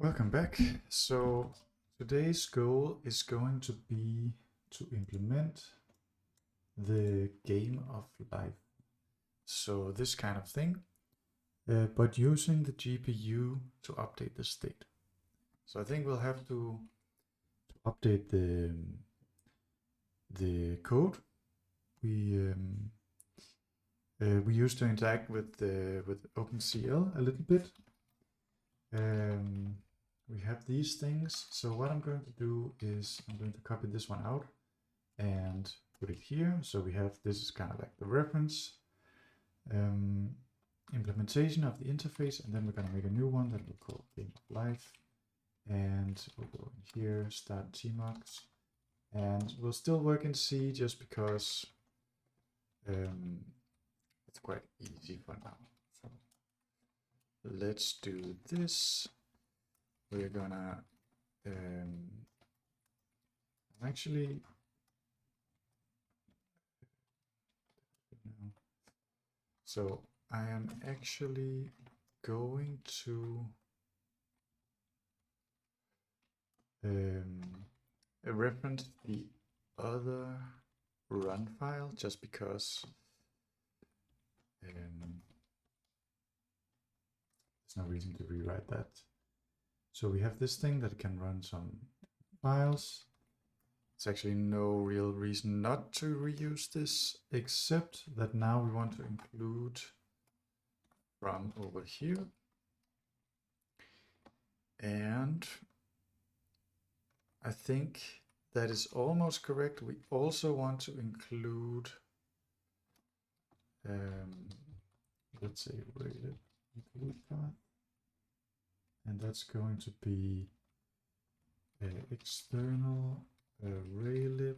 Welcome back. So today's goal is going to be to implement the game of life. So this kind of thing, but using the GPU to update the state. So I think we'll have to update the code. We used to interact with OpenCL a little bit. We have these things. So what I'm going to do is I'm going to copy this one out and put it here. So we have, this is kind of like the reference implementation of the interface, and then we're going to make a new one that we'll call game of life, and we'll go in here, start tmux, and we'll still work in C just because it's quite easy for now. So let's do this. We're gonna actually so I am actually going to reference the other run file just because there's no reason to rewrite that. So we have this thing that can run some files. It's actually no real reason not to reuse this, except that now we want to include from over here. And I think that is almost correct. We also want to include, let's say, Raylib include path. And that's going to be external Raylib,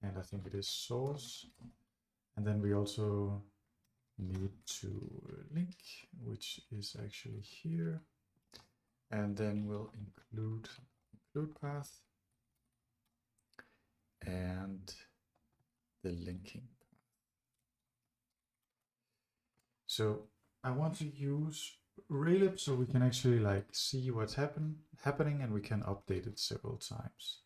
and I think it is source. And then we also need to link, which is actually here. And then we'll include path and the linking path. So I want to use Raylib so we can actually like see what's happening, and we can update it several times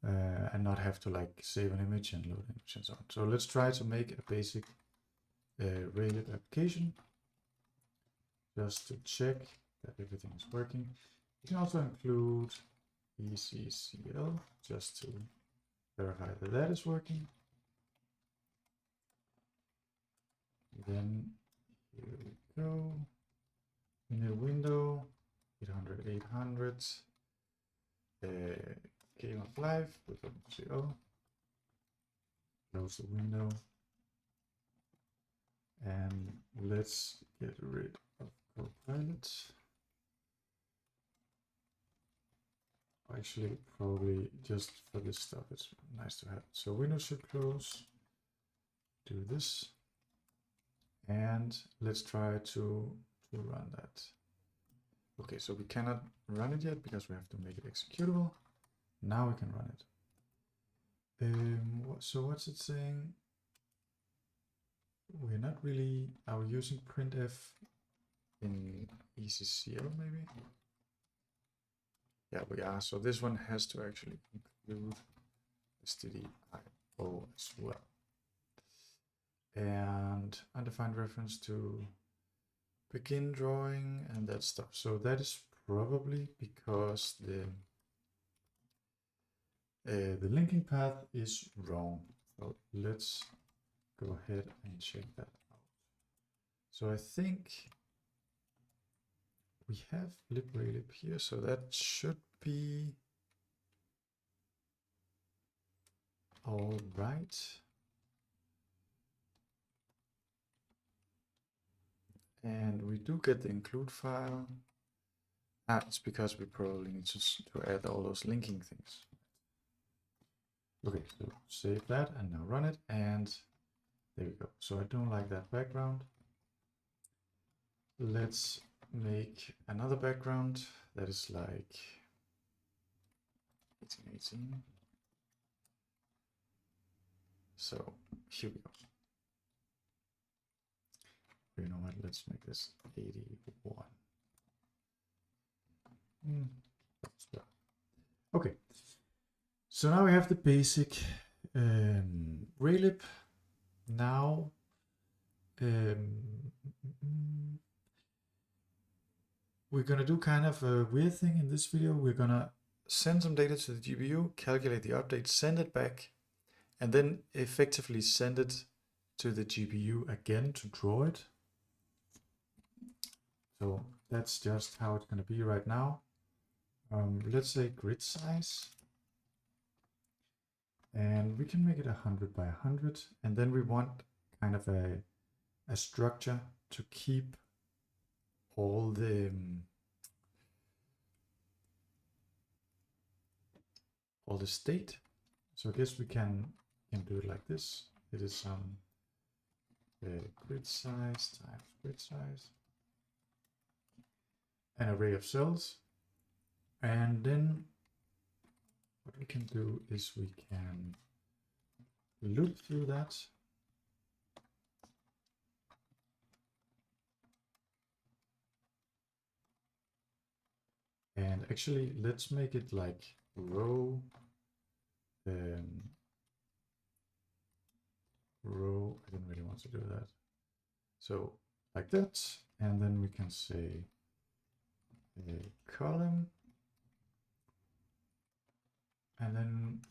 and not have to like save an image and load image and so on. So let's try to make a basic Raylib application just to check that everything is working. You can also include ECCL just to verify that that is working. Then here we go. New window, 800, 800, game of life with OpenCL. Close the window. And let's get rid of Copilot. Actually, probably just for this stuff, it's nice to have. So Windows should close. Do this. And let's try to run that. Okay, so we cannot run it yet because we have to make it executable. Now we can run it. So what's it saying? We're not really, are we using printf in ECCL maybe? Yeah, we are. So this one has to actually include stdio as well. And undefined reference to begin drawing and that stuff. So that is probably because the linking path is wrong. So let's go ahead and check that out. So I think we have libraylib here, so that should be all right. And we do get the include file. It's because we probably need to add all those linking things. Okay, so save that and now run it, and there we go. So I don't like that background. Let's make another background that is like 1818. So here we go. You know what, let's make this 81. Okay, so now we have the basic Raylib. Now we're gonna do kind of a weird thing in this video. We're gonna send some data to the GPU, calculate the update, send it back, and then effectively send it to the GPU again to draw it. So that's just how it's gonna be right now. Let's say grid size, and we can make it 100 by 100, and then we want kind of a structure to keep all the state. So I guess we can do it like this. It is grid size times grid size, an array of cells, and then what we can do is we can loop through that. And actually, let's make it like row, row, I didn't really want to do that. So like that, and then we can say a column, and then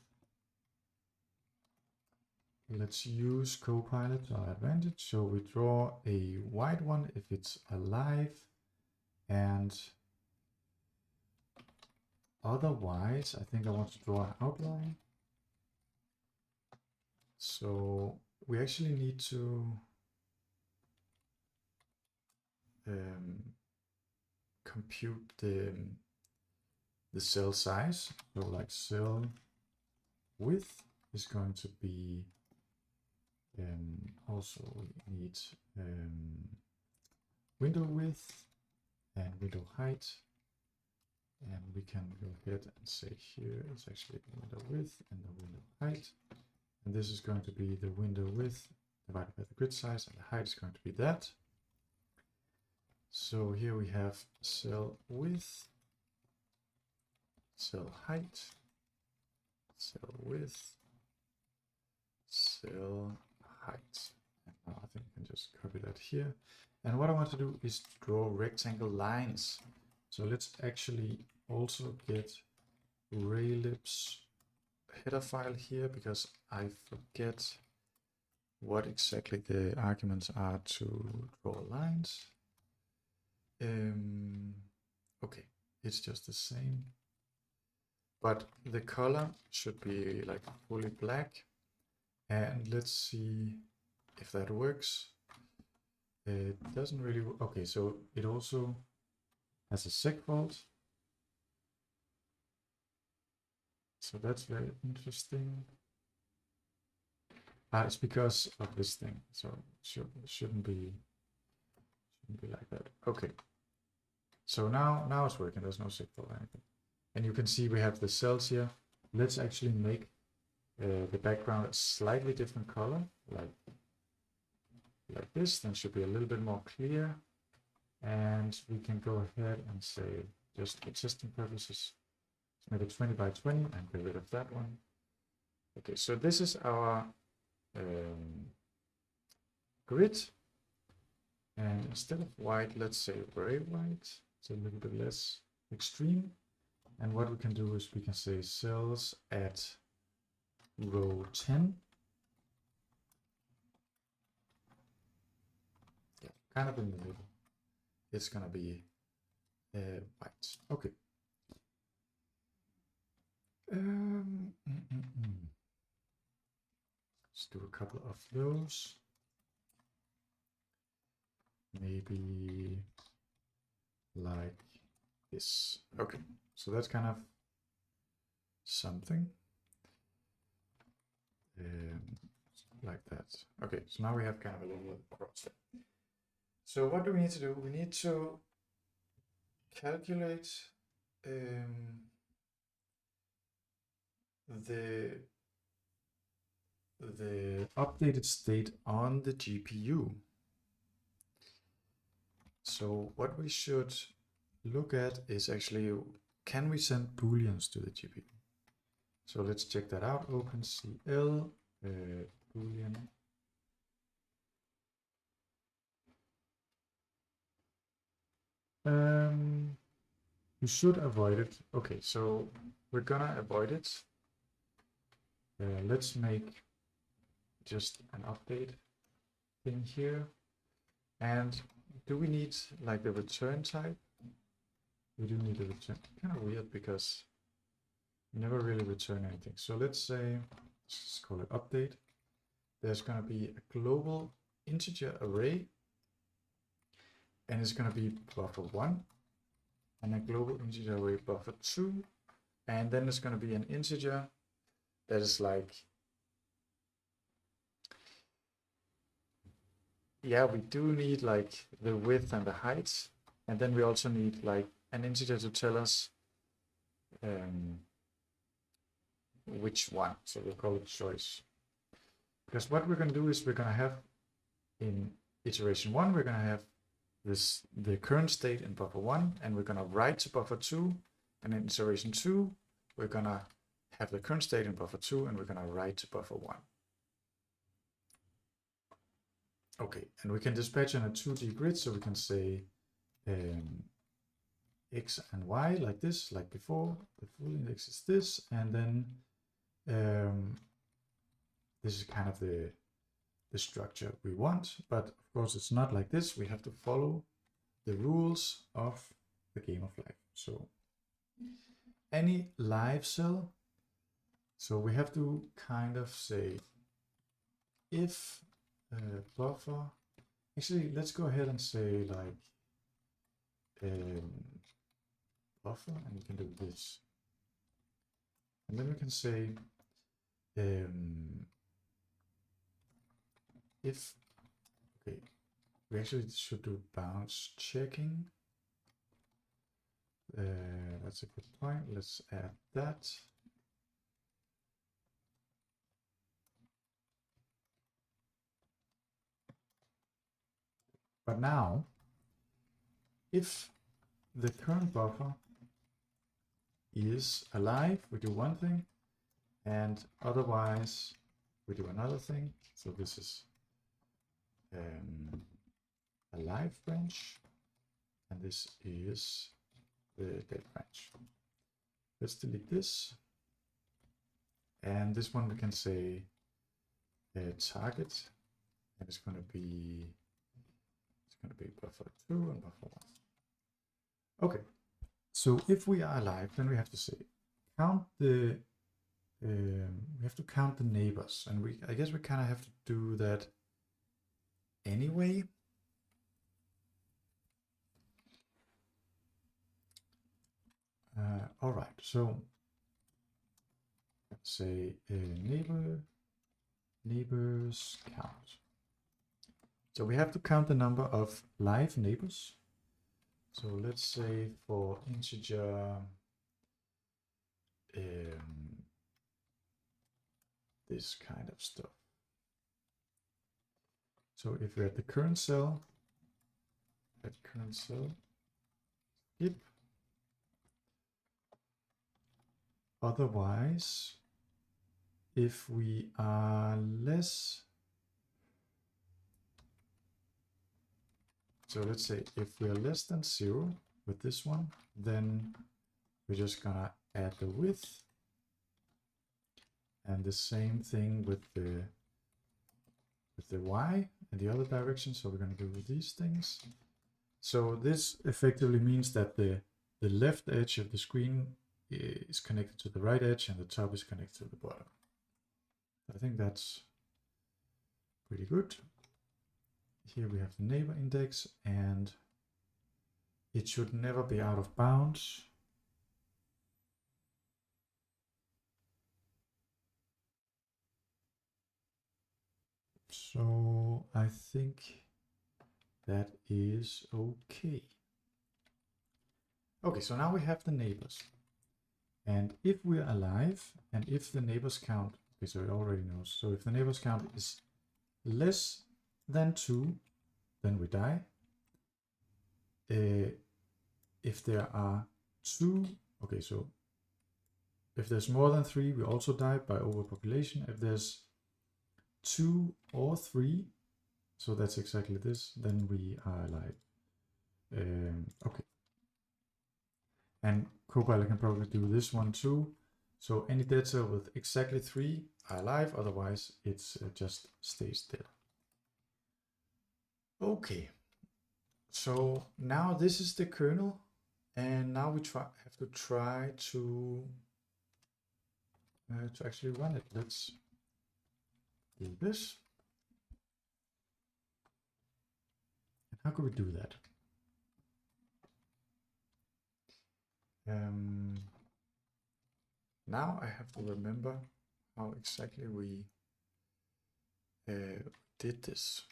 let's use Copilot to our advantage. So we draw a white one if it's alive, and otherwise, I think I want to draw an outline. So we actually need to compute the cell size. So like cell width is going to be also we need window width and window height. And we can go ahead and say here it's actually the window width and the window height. And this is going to be the window width divided by the grid size, and the height is going to be that. So here we have cell width, cell height, cell width, cell height. And now I think we can just copy that here. And what I want to do is draw rectangle lines. So let's actually also get Raylib's header file here, because I forget what exactly the arguments are to draw lines. Okay, it's just the same, but the color should be like fully black. And let's see if that works. It doesn't really work. Okay, so it also has a segfault. So that's very interesting. It's because of this thing. So it shouldn't be like that. Okay. So now it's working. There's no segfault or anything. And you can see we have the cells here. Let's actually make the background a slightly different color, like this. Then it should be a little bit more clear. And we can go ahead and say, just for testing purposes, let's make it 20 by 20 and get rid of that one. Okay, so this is our grid. And instead of white, let's say gray white. It's a little bit less extreme. And what we can do is we can say cells at row 10. Yeah, kind of in the middle. It's gonna be white. Okay. Let's do a couple of those. Maybe like this. Okay, so that's kind of something like that. Okay, so now we have kind of a little cross there. So what do we need to do? We need to calculate the updated state on the GPU. So what we should look at is actually, can we send booleans to the GPU? So let's check that out. OpenCL boolean. You should avoid it. Okay, so we're gonna avoid it. Let's make just an update thing here. And do we need like the return type? We do need a return. Kind of weird because we never really return anything. So let's say, let's just call it update. There's gonna be a global integer array, and it's gonna be buffer1, and a global integer array buffer2, and then there's gonna be an integer that is like, yeah, we do need like the width and the height, and then we also need like an integer to tell us which one. So we'll call it choice. Because what we're going to do is we're going to have in iteration 1, we're going to have the current state in buffer 1, and we're going to write to buffer 2, and in iteration 2, we're going to have the current state in buffer 2, and we're going to write to buffer 1. Okay, and we can dispatch on a 2D grid, so we can say x and y like this, like before. The full index is this, and then this is kind of the structure we want, but of course it's not like this. We have to follow the rules of the game of life. So any live cell, so we have to kind of say if buffer, actually let's go ahead and say like buffer, and we can do this, and then we can say if, okay, we actually should do bounds checking. That's a good point. Let's add that. But now, if the current buffer is alive, we do one thing, and otherwise we do another thing. So this is a live branch, and this is the dead branch. Let's delete this, and this one we can say target, and it's going to be buffer 2 and buffer 1. Okay, so if we are alive, then we have to say count the we have to count the neighbors, and I guess we kind of have to do that anyway. All right, so let's say neighbors count. So we have to count the number of live neighbors. So let's say for integer this kind of stuff. So if we're at the current cell, skip. Otherwise, if we are less, so let's say if we are less than 0 with this one, then we're just gonna add the width, and the same thing with the y in the other direction. So we're gonna do these things. So this effectively means that the left edge of the screen is connected to the right edge, and the top is connected to the bottom. I think that's pretty good. Here we have the neighbor index, and it should never be out of bounds. So I think that is okay. Okay, so now we have the neighbors. And if we're alive, and if the neighbors count, okay, so it already knows. So if the neighbors count is less than 2, then we die. if there are two, okay, so if there's more than 3, we also die by overpopulation. If there's 2 or 3, so that's exactly this, then we are alive. Okay. And Copilot can probably do this one too. So any dead cell with exactly 3 are alive, otherwise it's just stays dead. Okay. So now this is the kernel, and now we have to try to actually run it. Let's do this. And how could we do that? Now I have to remember how exactly we did this.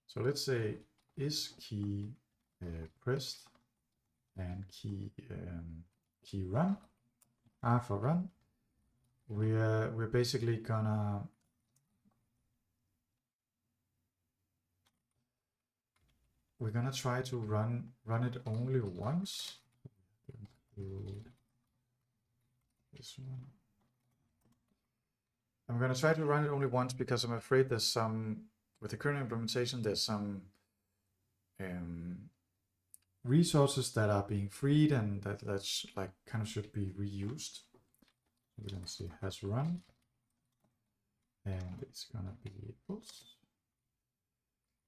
So let's say is key pressed and key run. R for run. We're basically gonna try to run it only once. Include this one. I'm gonna try to run it only once because I'm afraid there's some, with the current implementation, there's some resources that are being freed and that's like kind of should be reused. We're gonna say has run, and it's gonna be equals,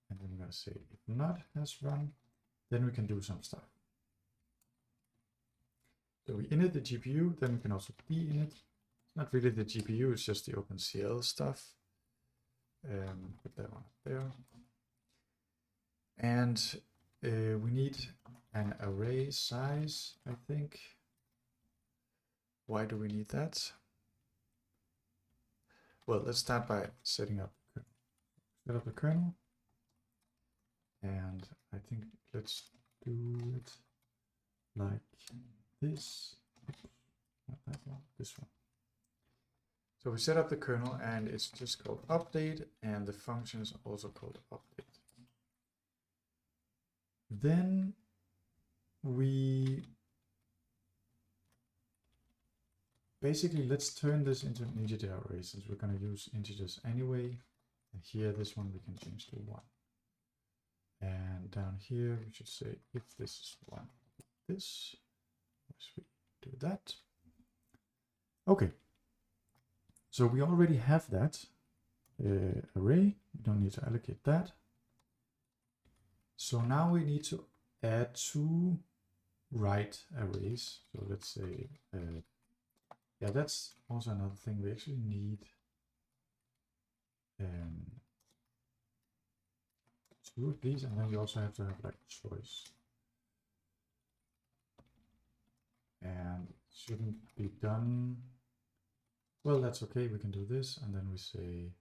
and then we're gonna say if not has run, then we can do some stuff. So we init the GPU, then we can also de-init. It's not really the GPU, it's just the OpenCL stuff. Put that one up there. And we need an array size, I think. Why do we need that? Well, let's start by setting up the kernel. And I think let's do it like this. Not that one, this one. So we set up the kernel and it's just called update, and the function is also called update. Then we basically, let's turn this into an integer array since we're going to use integers anyway. And here, this one we can change to 1. And down here, we should say if this is 1, this. Let's do that. Okay. So we already have that array. We don't need to allocate that. So now we need to add 2 write arrays. So let's say, yeah, that's also another thing. We actually need 2 of these, and then we also have to have like choice. And it shouldn't be done. Well, that's okay. We can do this, and then we say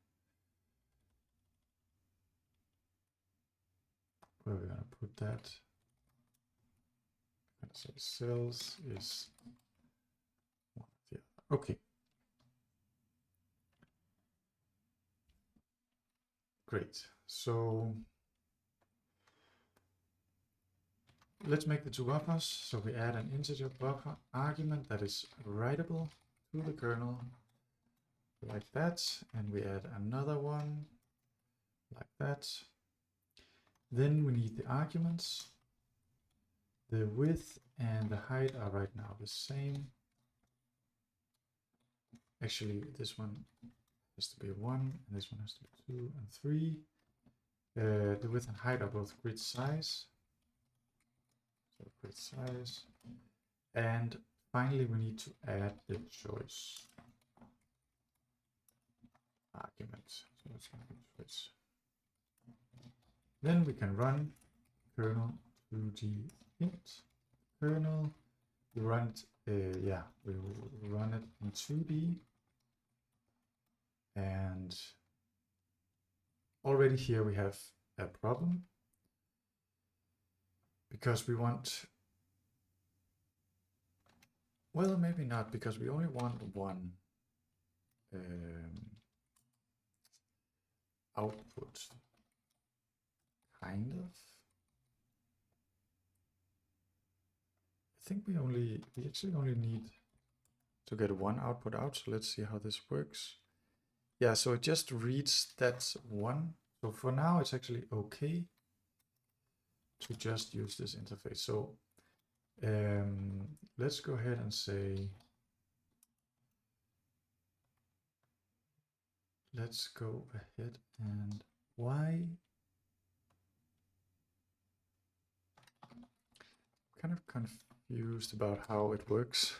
where we're gonna put that. I'm gonna say cells is one of the other. Okay. Great. So let's make the 2 buffers. So we add an integer buffer argument that is writable to the kernel like that, and we add another one like that. Then we need the arguments. The width and the height are right now the same. Actually, this one has to be 1, and this one has to be 2 and 3. The width and height are both grid size. So grid size. And finally, we need to add the choice argument. So it's going to be choice. Then we can run kernel 2d int kernel. We run it, yeah, we will run it in 2D. And already here we have a problem because we want, well, maybe not, because we only want one output, kind of. think we actually only need to get one output out. So let's see how this works. Yeah, so it just reads that one. So for now, it's actually okay to just use this interface. So let's go ahead and say, let's go ahead and why? Kind of confused about how it works.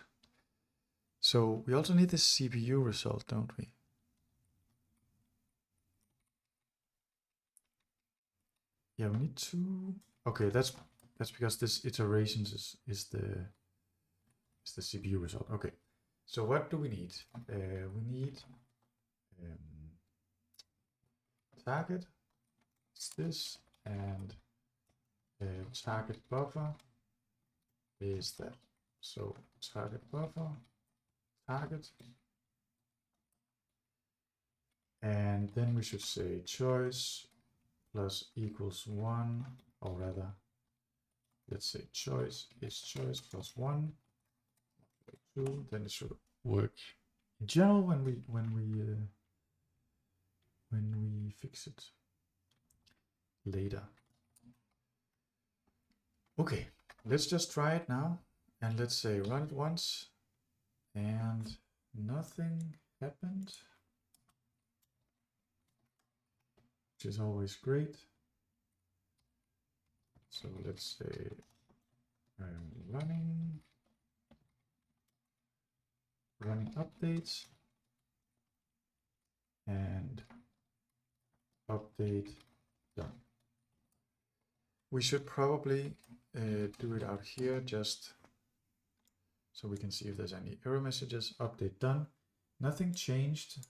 So we also need this CPU result, don't we? Yeah, we need two. Okay, that's because this iterations is the CPU result. Okay, so what do we need? We need target. It's this, and target buffer is that. So target buffer, target, and then we should say choice plus equals 1, or rather, let's say choice is choice plus 1, 2. Then it should work in general when we fix it later. Okay, let's just try it now, and let's say run it once, and nothing happened, which is always great. So let's say running updates, and update done. We should probably do it out here just so we can see if there's any error messages. Update done. Nothing changed.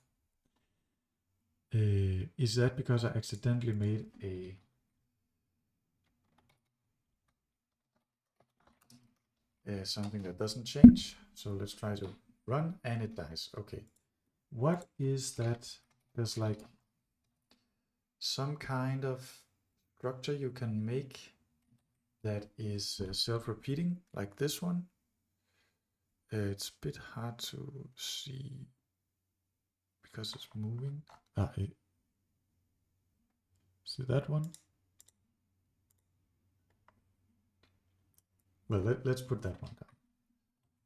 Is that because I accidentally made something that doesn't change? So let's try to run, and it dies. Okay. What is that? There's like some kind of structure you can make that is self-repeating, like this one. It's a bit hard to see because it's moving. See that one? Well, let's put that one down,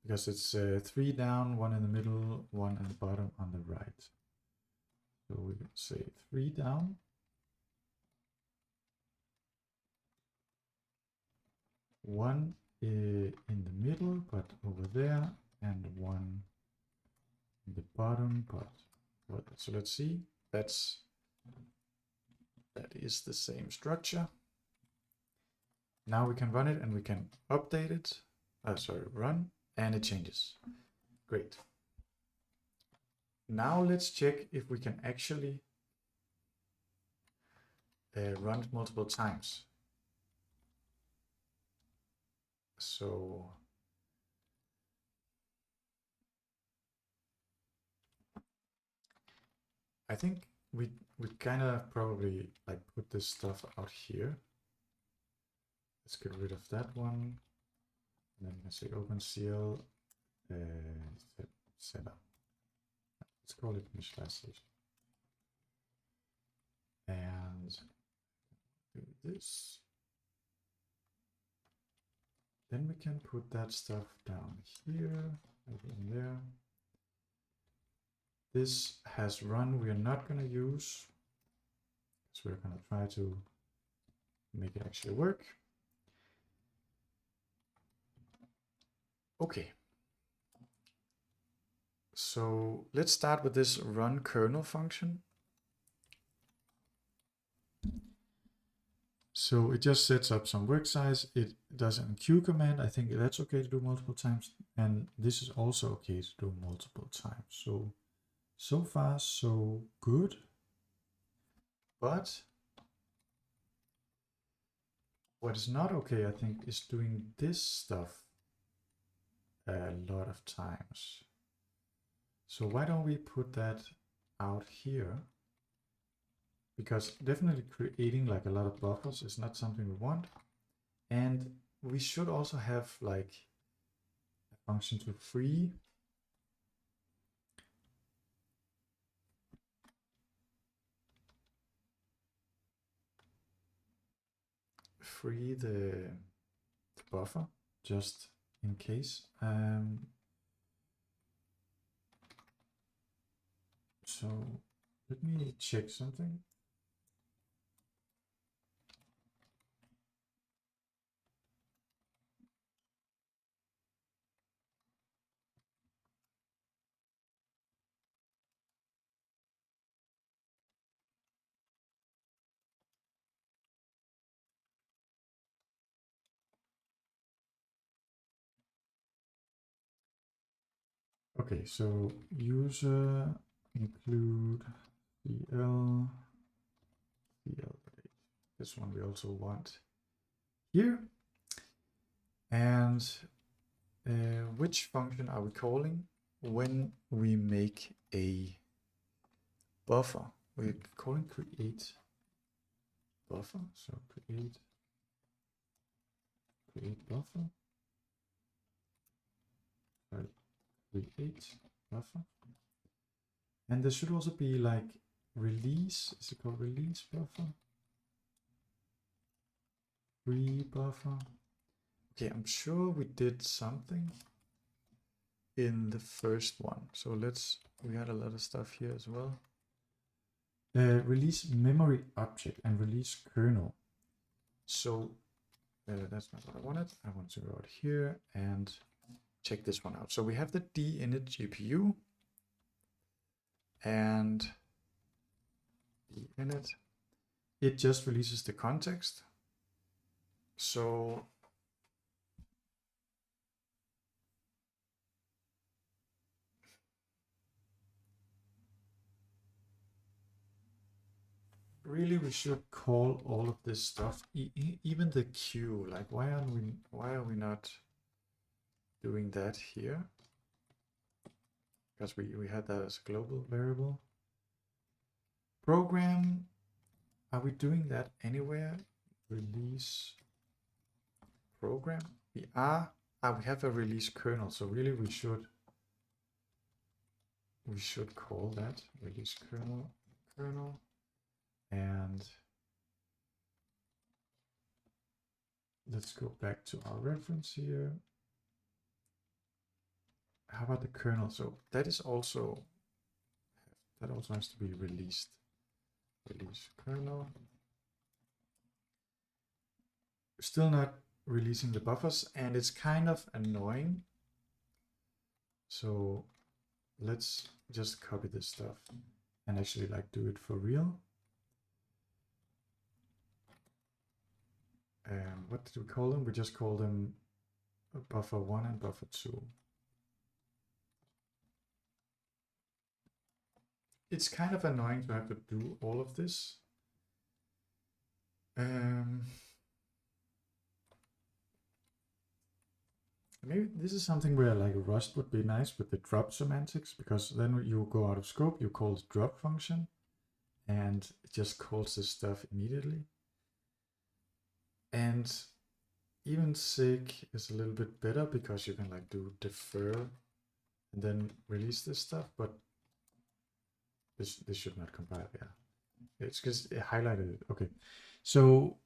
because it's 3 down, 1 in the middle, 1 at the bottom on the right. So we can say 3 down, 1 in the middle, but over there, and 1 in the bottom, but so let's see. That is the same structure. Now we can run it, and we can update it. Run, and it changes. Great. Now let's check if we can actually run it multiple times. So I think we kind of probably like put this stuff out here. Let's get rid of that one. And then we can say OpenCL setup. Let's call it initialization. And do this. Then we can put that stuff down here, in there. This has run, we are not going to use, so we're going to try to make it actually work. Okay. So let's start with this run kernel function. So it just sets up some work size. It does an Q command. I think that's okay to do multiple times. And this is also okay to do multiple times. So far, so good. But what is not okay, I think, is doing this stuff a lot of times. So why don't we put that out here? Because definitely creating like a lot of buffers is not something we want. And we should also have like function to free the buffer, just in case. So let me check something. Okay, so user include CL. This one we also want here. And which function are we calling when we make a buffer? We're calling create buffer. So create buffer. Sorry, create buffer. And there should also be like release. Is it called release buffer? Free buffer. Okay, I'm sure we did something in the first one. So we had a lot of stuff here as well. Release memory object and release kernel. So that's not what I wanted. I want to go out here and check this one out. So we have the dinit GPU and dinit. It just releases the context. So really we should call all of this stuff, even the queue. Like why are we not doing that here? Because we had that as a global variable. Program, are we doing that anywhere? Release program. We are. We have a release kernel, so really we should call that release kernel. And let's go back to our reference here. How about the kernel? So that also has to be released. Release kernel. Still not releasing the buffers, and it's kind of annoying. So let's just copy this stuff and actually like do it for real. What did we call them? We just call them buffer 1 and buffer 2. It's kind of annoying to have to do all of this. Maybe this is something where like Rust would be nice with the drop semantics, because then you go out of scope, you call the drop function, and it just calls this stuff immediately. And even SIG is a little bit better because you can like do defer and then release this stuff, but this should not compile. Yeah, it's because it highlighted it. Okay, so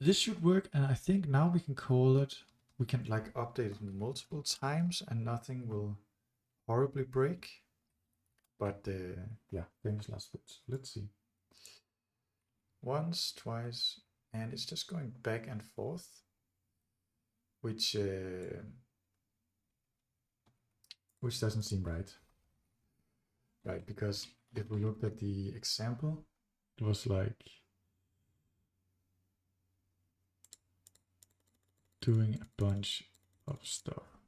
this should work, and I think now we can call it. We can like update it multiple times and nothing will horribly break. But yeah, famous last words. Let's see. Once, twice, and it's just going back and forth, which doesn't seem right. Right, because if we looked at the example, it was like doing a bunch of stuff.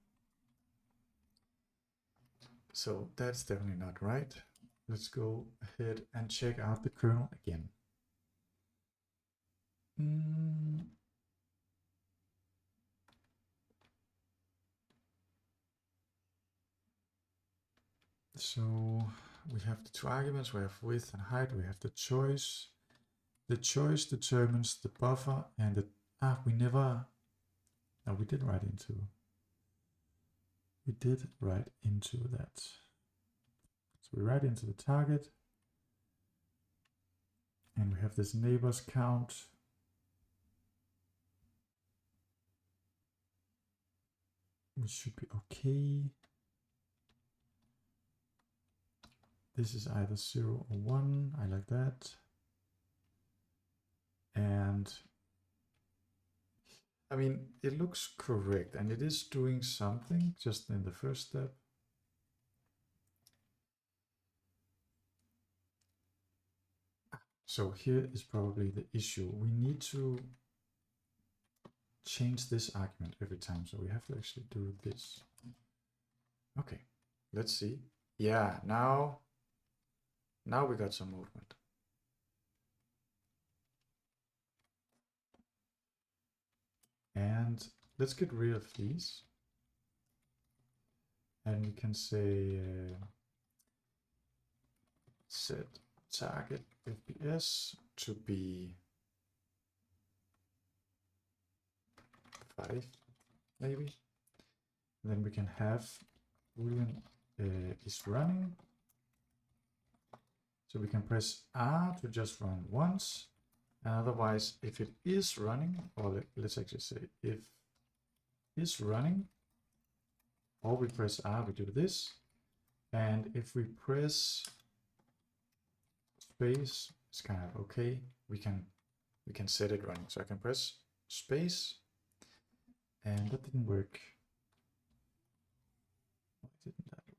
So that's definitely not right. Let's go ahead and check out the kernel again. So we have the two arguments, we have width and height, we have the choice. The choice determines the buffer and the, we did write into. we did write into that. So we write into the target, and we have this neighbors count. Which should be okay. This is either 0 or 1. I like that. And I mean, it looks correct, and it is doing something just in the first step. So here is probably the issue. We need to change this argument every time. So we have to actually do this. Okay, let's see. Yeah, now we got some movement. And let's get rid of these. And we can say set target FPS to be 5, maybe. And then we can have boolean is running. So we can press R to just run once. And otherwise, if it is running, or let's actually say if is running, or we press R, we do this. And if we press space, it's kind of okay. We can set it running. So I can press space, and that didn't work. Why didn't that work?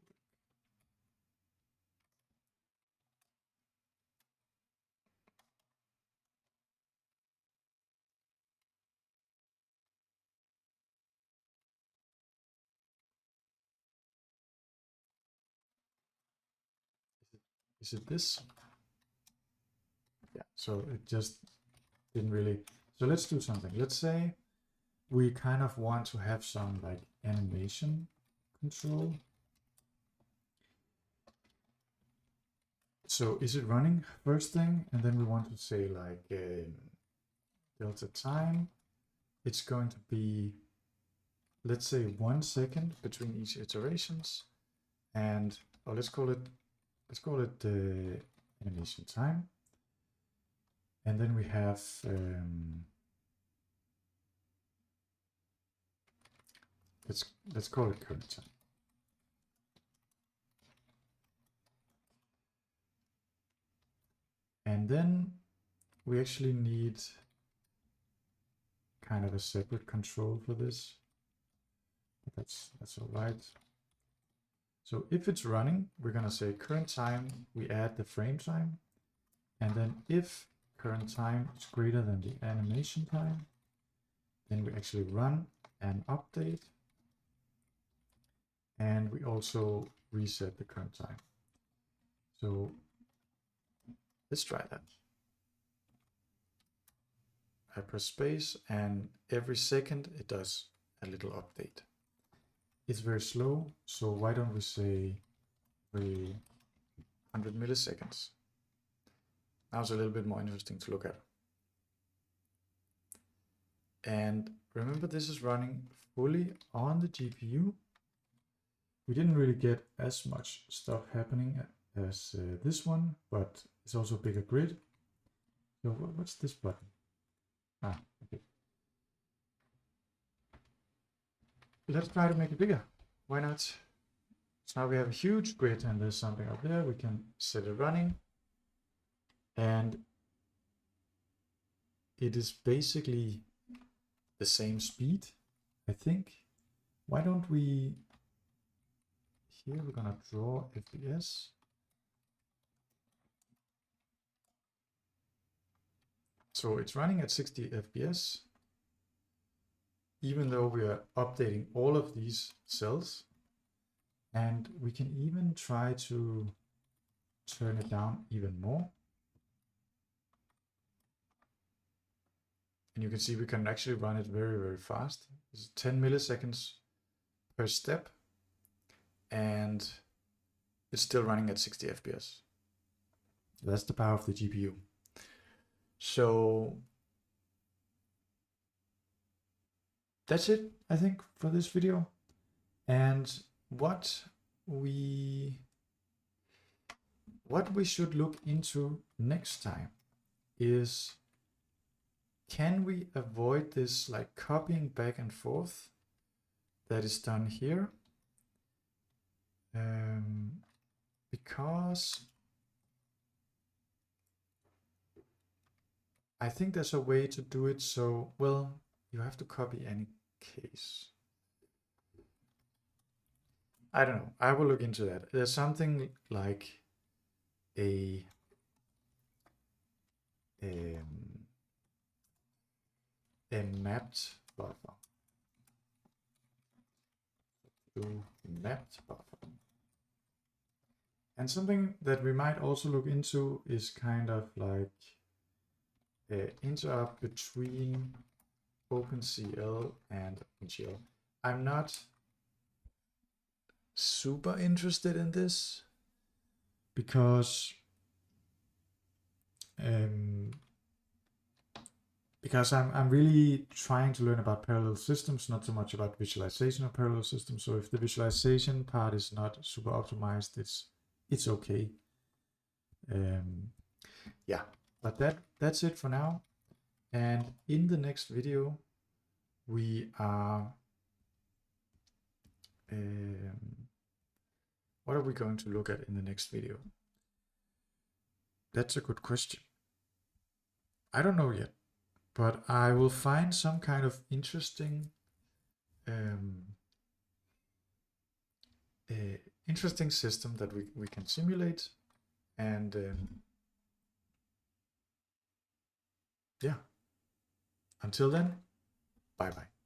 Is it this? Yeah, so it just didn't really. So let's do something. Let's say we kind of want to have some like animation control. So is it running first thing? And then we want to say like delta time. It's going to be, let's say 1 second between each iterations. And let's call it animation time. And then we have let's call it current time. And then we actually need kind of a separate control for this. That's all right. So if it's running, we're gonna say current time, we add the frame time. And then if current time is greater than the animation time, then we actually run an update. And we also reset the current time. So let's try that. I press space, and every second it does a little update. It's very slow, so why don't we say every 100 milliseconds? Now it's a little bit more interesting to look at. And remember, this is running fully on the GPU. We didn't really get as much stuff happening as this one, but it's also a bigger grid. So what's this button? Ah, okay. Let's try to make it bigger. Why not? So now we have a huge grid, and there's something up there. We can set it running. And it is basically the same speed, I think. Why don't we, here we're gonna draw FPS. So it's running at 60 FPS, even though we are updating all of these cells. And we can even try to turn it down even more. And you can see we can actually run it very, very fast. It's 10 milliseconds per step. And it's still running at 60 FPS. That's the power of the GPU. So that's it, I think, for this video. And what we should look into next time is, can we avoid this like copying back and forth that is done here? Because I think there's a way to do it so, well, you have to copy any case. I don't know. I will look into that. There's something like a mapped buffer. Do mapped buffer. And something that we might also look into is kind of like interrupt between OpenCL and OpenCL. I'm not super interested in this because I'm really trying to learn about parallel systems, not so much about visualization of parallel systems. So if the visualization part is not super optimized, it's okay. Yeah, but that's it for now. And in the next video, we are what are we going to look at in the next video? That's a good question. I don't know yet, but I will find some kind of interesting interesting system that we can simulate, and yeah, until then, bye bye.